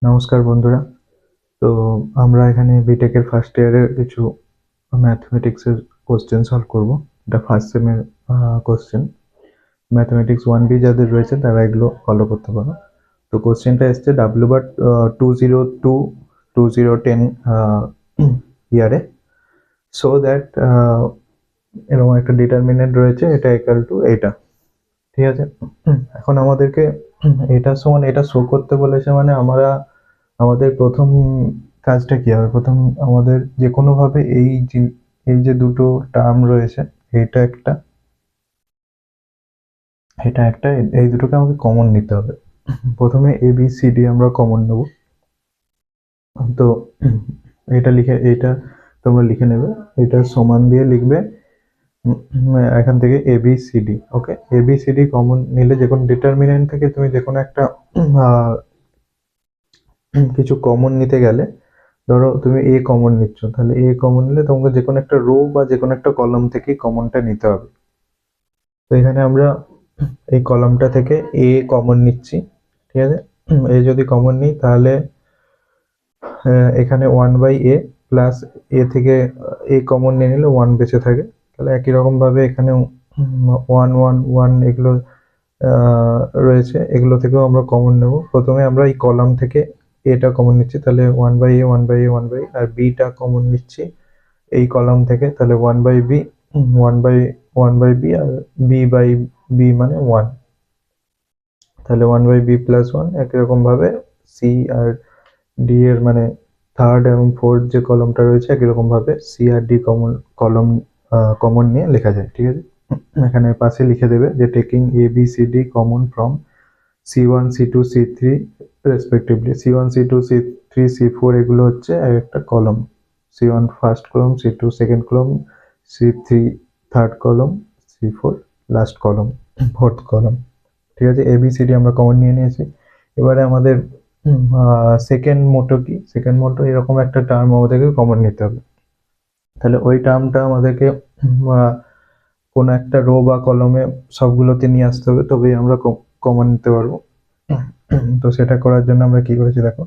নমস্কার বন্ধুরা। তো আমরা এখানে বিটেকের ফার্স্ট ইয়ারের কিছু ম্যাথমেটিক্সের কোশ্চেন সলভ করব। এটা ফার্স্ট সেমের কোশ্চেন। ম্যাথমেটিক্স 1B যাদের রয়েছে তারা এগুলো ফলো করতে পারো। তো কোশ্চেনটা এসছে ডাব্লিউ বার 2010 ইয়ারে। সো দ্যাট এরকম একটা ডিটারমিনেন্ট রয়েছে, এটা ইকুয়াল টু এটা। ঠিক আছে, এখন আমাদেরকে এটা সমান এটা শো করতে বলেছে, মানে আমরা আমাদের প্রথম কাজটা কি হবে? প্রথম আমাদের যে কোনো ভাবে এই যে দুটো টার্ম রয়েছে, এটা একটা এটা একটা, এই দুটোকে আমাকে কমন নিতে হবে। প্রথমে এ বি সি ডি আমরা কমন নেব। তো এটা তোমরা লিখে নেবে, এটা সমান দিয়ে লিখবে এখান থেকে এ বি সি ডি। ওকে, এ বি সি ডি কমন নিলে যে কোনো ডিটারমিনেন্ট থেকে তুমি যে কোনো একটা কিছু কমন নিতে গেলে, ধরো তুমি এ কমন নিচ্ছ, তাহলে এ কমন নিলে তোমাকে যে কোনো একটা রো বা যে কোনো একটা কলাম থেকে কমনটা নিতে হবে। তো এখানে আমরা এই কলামটা থেকে এ কমন নিচ্ছি। ঠিক আছে, এ যদি কমন নিই তাহলে এখানে 1/a প্লাস এ থেকে এ কমন নিয়ে নিলে 1 বেঁচে থাকে। তাহলে একই রকম ভাবে এখানে 1 1 1 এগুলো রয়েছে, এগুলো থেকেও আমরা কমন নেব। প্রথমে আমরা এই কলাম থেকে এটা কমন নিচ্ছি, তাহলে 1/a 1/a 1/a, আর বিটা কমন নিচ্ছি এই কলাম থেকে, তাহলে 1/b 1/b, আর b/b মানে 1, তাহলে 1/b প্লাস 1। একই রকম ভাবে সি আর ডি এর মানে থার্ড এবং ফোর্থ যে কলমটা রয়েছে, একই রকম ভাবে সি আর ডি কমন নিয়ে লেখা যায়। ঠিক আছে, এখানে পাশে লিখে দেবে যে taking A B C D common from C1 C2 C3 respectively. C1 C2 C3 C4 এগুলো হচ্ছে একটা কলম। C1 ফার্স্ট কলম, C2 সেকেন্ড কলম, C3 থার্ড কলম, C4 লাস্ট কলম, ফোর্থ কলম। ঠিক আছে, ABCD আমরা কমন নিয়ে নিয়েছি। এবারে আমাদের সেকেন্ড মোটো কি? সেকেন্ড মোটো এরকম একটা টার্ম আমাদেরকে কমন নিতে হবে। তাহলে ওই টার্মটা আমাদেরকে কোনো একটা রো বা কলমে সবগুলোতে নিয়ে আসতে হবে, তবেই আমরা কমন নিতে পারবো। তো সেটা করার জন্য আমরা কি করেছি দেখো,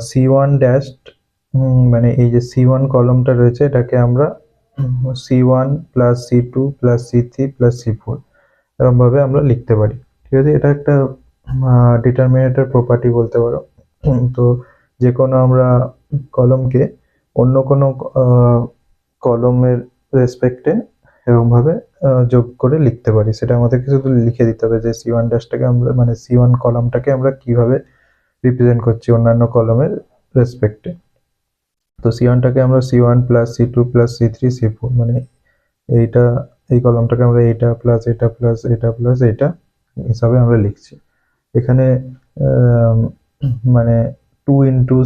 C1 ড্যাশ, মানে এই যে C1 কলমটা রয়েছে এটাকে আমরা C1 plus C2 plus C3 plus C4 এরকম ভাবে আমরা লিখতে পারি। ঠিক আছে, এটা একটা ডিটারমিনেটর প্রপার্টি বলতে পারো। তো যে কোনো আমরা কলমকে অন্য কোনো কলমের রেসপেক্টে এরকম ভাবে যোগ করে লিখতে পারি। সেটা আমাদেরকে শুধু লিখে দিতে হবে যে C1 ড্যাশটাকে আমরা, মানে C1 কলামটাকে আমরা কিভাবে রিপ্রেজেন্ট করছি অন্যান্য কলমের রেসপেক্টে। তো C1টাকে আমরা C1 plus C2 plus C3 C4, মানে এইটা, এই কলমটাকে আমরা এটা প্লাস এটা প্লাস এটা প্লাস এটা হিসাবে আমরা লিখছি। এখানে মানে 2 ইন্টু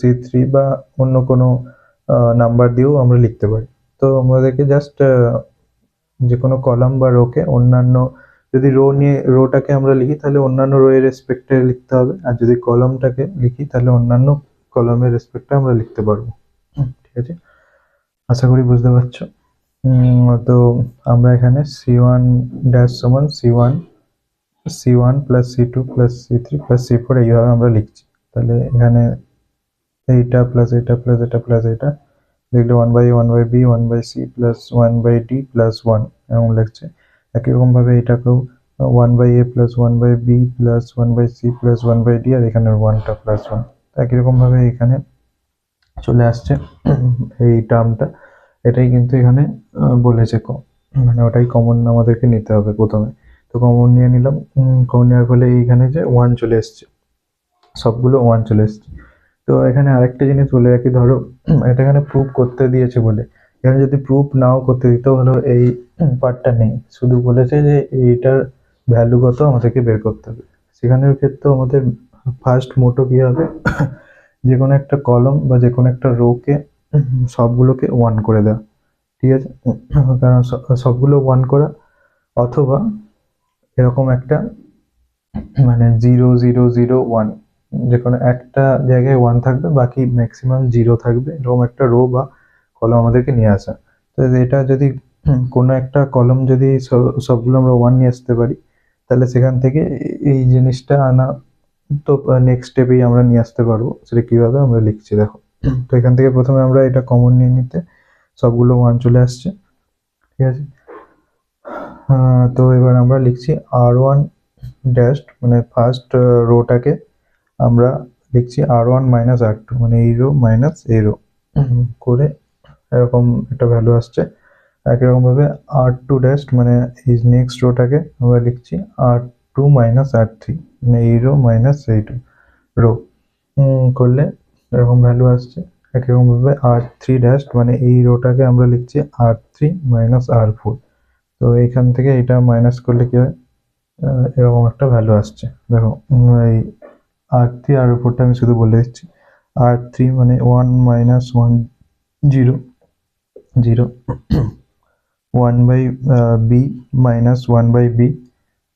C3 বা অন্য কোনো নাম্বার দিয়েও আমরা লিখতে পারি। তো আমাদেরকে জাস্ট যে কোনো কলাম বা রোকে অন্যান্য, যদি রোটাকে আমরা লিখি তাহলে অন্যান্য রো এর রেসপেক্টে লিখতে হবে, আর যদি কলমটাকে লিখি তাহলে অন্যান্য কলমের রেসপেক্টে আমরা লিখতে পারবো। ঠিক আছে, আশা করি বুঝতে পারছো। তো আমরা এখানে C1 ড্যাশ সমান C1 plus C2 plus C3 plus C4 এইভাবে আমরা লিখছি। তাহলে এখানে এইটা প্লাস এটা প্লাস এটা প্লাস এটা লিখলে 1/a 1/b 1/c plus 1/d plus 1 এমন লিখছে। একই রকম ভাবে এটাকেও 1/a plus 1/b plus 1/c plus 1/d, আর এখানে 1টা প্লাস 1। একই রকম ভাবে এখানে চলে আসছে এই টার্মটা, এটাই কিন্তু এখানে বলেছে মানে ওটাই কমন আমাদেরকে নিতে হবে প্রথমে। তো কমন নিয়ে নিলাম, কমন নেওয়ার ফলে এইখানে যে 1 চলে এসছে, সবগুলো 1 চলে এসছে। তো এখানে আরেকটা জিনিস বলে রাখি, ধরো এটা এখানে প্রুভ করতে দিয়েছে বলে, এখানে যদি প্রুভ নাও করতে দিত হলো এই পার্টটা নেই, শুধু বলেছে যে এইটার ভ্যালু কত আমাদেরকে বের করতে হবে। সেখানের ক্ষেত্রে আমাদের ফার্স্ট মোটো কি হবে, যে কোনো একটা কলম বা যে কোনো একটা রোকে সবগুলোকে 1 করে দেওয়া। ঠিক আছে, কারণ সবগুলো 1 করা, অথবা এরকম একটা মানে 0 0 0 1, যে কোনো একটা জায়গায় 1 থাকবে, বাকি ম্যাক্সিমাম 0 থাকবে, এরকম একটা রো বা কলম আমাদেরকে নিয়ে আসা। তো এটা যদি কোনো একটা কলম যদি সবগুলো আমরা 1 নিয়ে আসতে পারি, তাহলে সেখান থেকে এই জিনিসটা আনা তো নেক্সট স্টেপেই আমরা নিয়ে আসতে পারবো। সেটা কিভাবে আমরা লিখছি দেখো। তো এখান থেকে প্রথমে আমরা এটা কমন নিয়ে নিতে সবগুলো 1 চলে আসছে, ঠিক আছে। তো এবার আমরা লিখছি r1 ড্যাশ, মানে ফার্স্ট রোটাকে আমরা লিখছি r1 মাইনাস r2, মানে এই রো মাইনাস এই রো করে এরকম একটা ভ্যালু আসছে। একই রকম ভাবে r2 ড্যাশ, মানে এই নেক্সট রোটাকে আমরা লিখছি r2 মাইনাস r3, মানে এই রো মাইনাস এই রো করলে এরকম ভ্যালু আসছে। একই রকম ভাবে r3 ড্যাশ, মানে এই রোটাকে আমরা লিখছি r3 মাইনাস r4। তো এইখান থেকে এটা মাইনাস করলে কি হয়, এরকম একটা ভ্যালু আসছে দেখো। এই r3 আর উপরটা আমি শুধু বলে দিচ্ছি। r3 মানে 1 minus 1 0 0 1 by b minus 1 by b,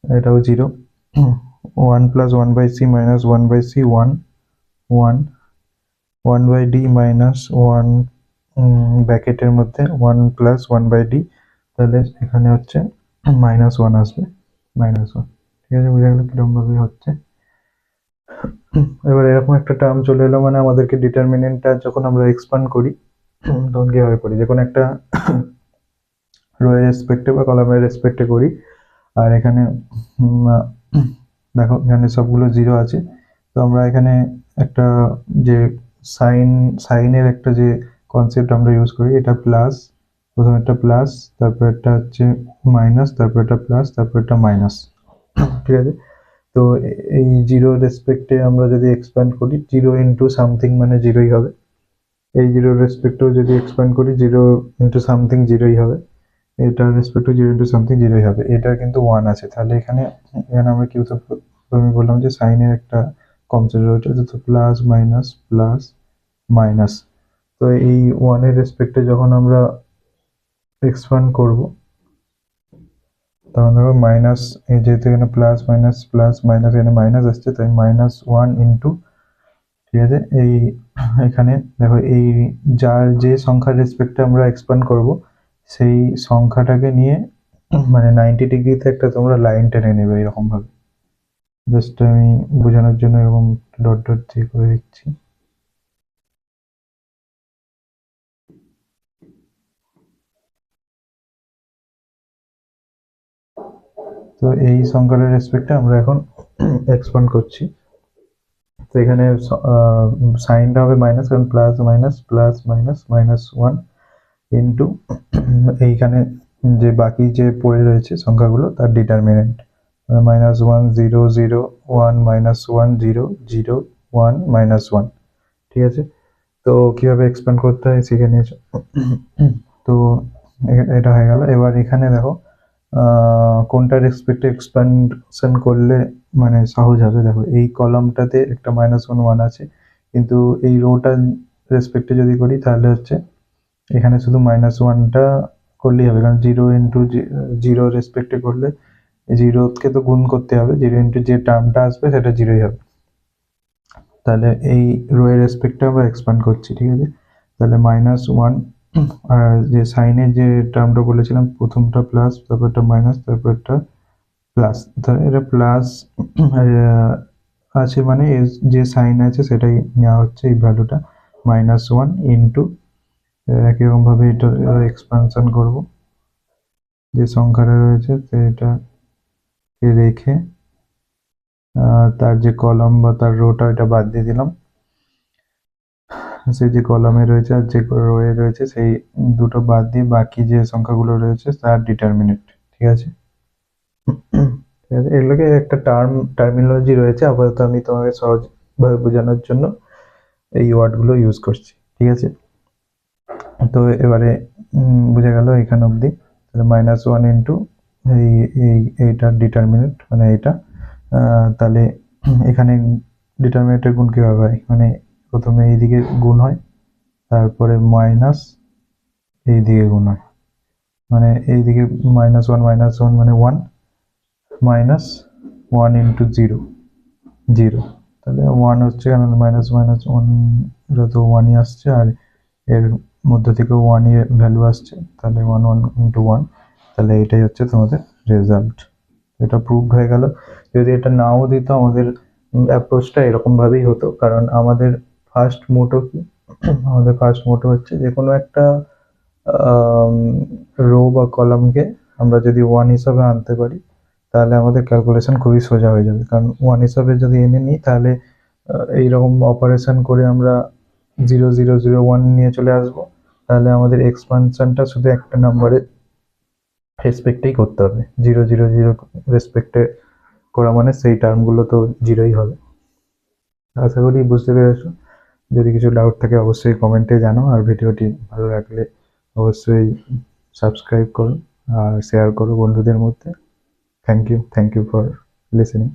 এটাও 0 1 plus 1 by c minus 1 by c 1 1 1 by d minus 1 ব্র্যাকেটের মধ্যে 1 প্লাস 1 বাই d, তাহলে এখানে হচ্ছে মাইনাস 1 আসবে, মাইনাস 1। ঠিক আছে, বুঝা গেল কিরকম ভাবে হচ্ছে। এবার এরকম একটা টার্ম চলে এলো, মানে আমাদেরকে ডিটারমিনেন্টটা যখন আমরা এক্সপ্যান্ড করি তখন কিভাবে করি, যে কোনো একটা রো এর রেসপেক্টে বা কলামের রেসপেক্টে করি। আর এখানে দেখো এখানে সবগুলো 0 আছে। তো আমরা এখানে একটা যে সাইনের একটা যে কনসেপ্ট আমরা ইউজ করি, এটা প্লাস, প্রথমে একটা প্লাস, তারপর একটা হচ্ছে মাইনাস, তারপর একটা প্লাস, তারপর একটা মাইনাস, ঠিক আছে। তো এই 0 রেসপেক্টে আমরা যদি এক্সপ্যান্ড করি 0 ইন্টু সামথিং মানে 0ই হবে। এই 0 রেসপেক্টেও যদি এক্সপ্যান্ড করি 0 ইন্টু সামথিং 0ই হবে। এটার রেসপেক্টে 0 ইন্টু সামথিং 0ই হবে। এটার কিন্তু 1 আছে, তাহলে এখানে আমরা কি প্রথমে বললাম যে সাইনের একটা কনসেপ্ট রয়েছে, তো প্লাস মাইনাস প্লাস মাইনাস। তো এই 1 এর রেসপেক্টে যখন আমরা এক্সপ্যান্ড করব তখন দেখো মাইনাস, এই যেহেতু এখানে প্লাস মাইনাস প্লাস মাইনাস, এখানে মাইনাস আসছে, তাই মাইনাস 1 ইন্টু, ঠিক আছে। এই এখানে দেখো এই যার যে সংখ্যার রেসপেক্টে আমরা এক্সপ্যান্ড করব সেই সংখ্যাটাকে নিয়ে মানে 90 ডিগ্রিতে একটা তোমরা লাইন টেনে নেবে এরকম ভাবে। জাস্ট আমি বোঝানোর জন্য এরকম ডট ডট দিয়ে করে দিচ্ছি। তো এই সংখ্যাটার রেসপেক্টে আমরা এখন এক্সপ্যান্ড করছি। তো এখানে সাইনটা হবে মাইনাস, কারণ plus minus plus minus minus 1 into এইখানে যে বাকি যে পড়ে রয়েছে সংখ্যাগুলো তার ডিটারমিনেন্ট, মাইনাস 1 0 0 1 মাইনাস 1 0 0 1 মাইনাস 1, ঠিক আছে। তো কিভাবে এক্সপ্যান্ড করতে হয় শিখে নিয়েছো। তো এটা হয়ে গেল। এবার এখানে দেখো কোনটা রেসপেক্টে এক্সপ্যানশন করলে মানে সহজ হবে। দেখো এই কলামটাতে একটা মাইনাস 1 1 আছে, কিন্তু এই রোটা রেসপেক্টে যদি করি তাহলে হচ্ছে এখানে শুধু মাইনাস 1টা করলেই হবে, কারণ 0 ইন্টু 0 রেসপেক্টে করলে 0কে তো গুণ করতে হবে, 0 ইন্টু যে টার্মটা আসবে সেটা 0ই হবে। তাহলে এই রো এর রেসপেক্টে আমরা এক্সপ্যান্ড করছি, ঠিক আছে। তাহলে মাইনাস 1, আর যে সাইনের যে টার্মটা বলেছিলাম প্রথমটা প্লাস, তারপর একটা মাইনাস, তারপর একটা প্লাস, তাহলে এটা প্লাস আছে, মানে এর যে সাইন আছে সেটাই নেওয়া হচ্ছে, এই ভ্যালুটা মাইনাস 1 ইন্টু একই রকম ভাবে এটা এক্সপানশন করব, যে সংখ্যাটা রয়েছে সেটাকে রেখে তার যে কলাম বা তার রোটা এটা বাদ দিয়ে দিলাম। সেই যে কলামে রয়েছে আর যে রোয়ে রয়েছে সেই দুটো বাদ দিয়ে বাকি যে সংখ্যাগুলো রয়েছে তার ডিটারমিনেন্ট, ঠিক আছে। ঠিক আছে, এগুলোকে একটা টার্মিনোলজি রয়েছে, আপাতত আমি তোমাকে সহজভাবে বোঝানোর জন্য এই ওয়ার্ডগুলো ইউজ করছি, ঠিক আছে। তো এবারে বোঝা গেল এখানে অবধি। তাহলে মাইনাস 1 ইন্টু এইটার ডিটারমিনেন্ট মানে এটা, তাহলে এখানে ডিটারমিনেন্টের গুণ কীভাবে হয়, মানে প্রথমে এইদিকে গুণ হয়, তারপরে মাইনাস এইদিকে গুণ হয়, মানে এইদিকে মাইনাস 1 মানে 1 মাইনাস 1 ইন্টু 0 0, তাহলে 1 হচ্ছে, কারণ মাইনাস মাইনাস 1 এটা তো 1ই আসছে, আর এর মধ্যে থেকে 1ই ভ্যালু আসছে, তাহলে 1 1 ইন্টু 1, তাহলে এটাই হচ্ছে তোমাদের রেজাল্ট। এটা প্রুভড হয়ে গেল। যদি এটা নাও দিত আমাদের অ্যাপ্রোচটা এরকমভাবেই হতো, কারণ আমাদের ফার্স্ট মোটো কি আমাদের ফার্স্ট মোটো হচ্ছে যে কোনো একটা রো বা কলামকে আমরা যদি 1 হিসাবে আনতে পারি তাহলে আমাদের ক্যালকুলেশন খুবই সোজা হয়ে যাবে। কারণ 1 হিসাবে যদি এনে নিই তাহলে এইরকম অপারেশন করে আমরা 0001 নিয়ে চলে আসবো, তাহলে আমাদের এক্সপানশনটা শুধু একটা নাম্বারের রেসপেক্টেই করতে হবে। 000 রেসপেক্টে করা মানে সেই টার্মগুলো তো জিরোই হবে। আশা করি বুঝতে পেরেছো। যদি কিছু ডাউট থাকে অবশ্যই কমেন্টে জানাও, আর ভিডিওটি ভালো লাগলে অবশ্যই সাবস্ক্রাইব করো আর শেয়ার করো বন্ধুদের মধ্যে। Thank you for listening.